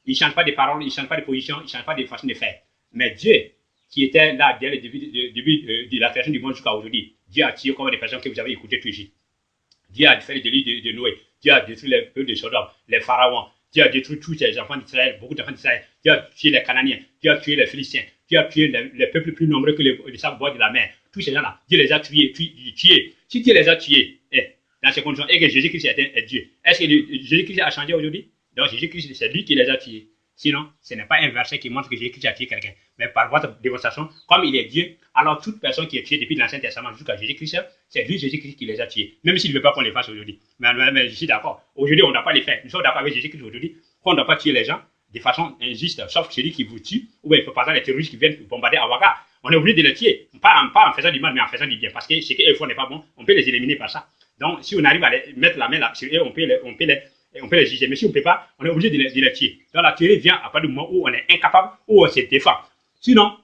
Il ne change pas de paroles, il ne change pas de position, il ne change pas de façon de faire. Mais Dieu, qui était là dès le début de la création du monde jusqu'à aujourd'hui, Dieu a tué comme des personnes que vous avez écoutées tout ici. Dieu a fait le délit de Noé. Dieu a détruit les peuples de Sodome, les pharaons. Dieu a détruit tous les enfants d'Israël, beaucoup d'enfants d'Israël. Dieu a tué les Cananéens. Dieu a tué les Philistins. Dieu a tué les peuples plus nombreux que les sables bois de la mer. Tous ces gens-là, Dieu les a tués. Si Dieu les a tués, dans ces conditions, et que Jésus-Christ est Dieu, est-ce que Jésus-Christ a changé aujourd'hui? Donc Jésus-Christ, c'est lui qui les a tués. Sinon, ce n'est pas un verset qui montre que Jésus-Christ a tué quelqu'un. Mais par votre démonstration, comme il est Dieu, alors toute personne qui est tuée depuis l'Ancien Testament jusqu'à Jésus-Christ, c'est lui Jésus-Christ qui les a tués. Même s'il ne veut pas qu'on les fasse aujourd'hui. Mais je suis d'accord. Aujourd'hui, on ne doit pas les faire. Nous sommes d'accord avec Jésus-Christ aujourd'hui qu'on ne doit pas tuer les gens de façon injuste, sauf celui qui vous tue, ou bien par exemple les terroristes qui viennent bombarder Ouaga. On est obligé de les tuer. Pas en faisant du mal, mais en faisant du bien. Parce que ce qu'ils font n'est pas bon. On peut les éliminer par ça. Donc, si on arrive à mettre la main là sur eux, on peut les juger. Mais si on ne peut pas, on est obligé de les tuer. Donc la tuerie vient à partir du moment où on est incapable, où on se défend. Sinon,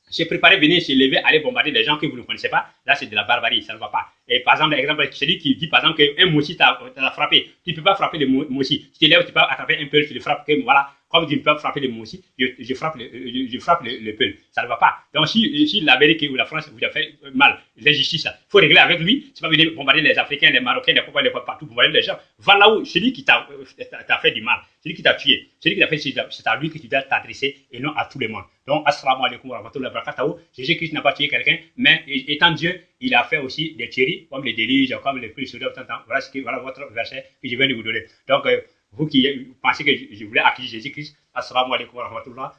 se préparer, venir se lever, aller bombarder les gens que vous ne connaissez pas, là c'est de la barbarie, ça ne va pas. Et par exemple, celui qui dit par exemple qu'un moussi t'a frappé, tu ne peux pas frapper le moussi. Tu te lèves, tu peux attraper un peu, tu le frappes, voilà. Comme tu ne peux pas frapper le moussi, je frappe le peul. Ça ne va pas. Donc si l'Amérique ou la France vous a fait mal, l'injustice, il faut régler avec lui. Tu ne peux pas venir bombarder les Africains, les Marocains, les Copains, les partout, bombarder les gens. Va là où celui qui t'a fait du mal, celui qui t'a tué, celui qui t'a fait, c'est à lui que tu dois t'adresser et non à tout le monde. Donc, assalamu alaikum wa rahmatullahi wa barakatuh. Jésus-Christ n'a pas tué quelqu'un, mais étant Dieu, il a fait aussi des tueries, comme les déluges, comme les pluies sur voilà votre verset que je viens de vous donner. Donc, vous qui pensez que je voulais accueillir Jésus-Christ, assalamu alaikum wa rahmatullah.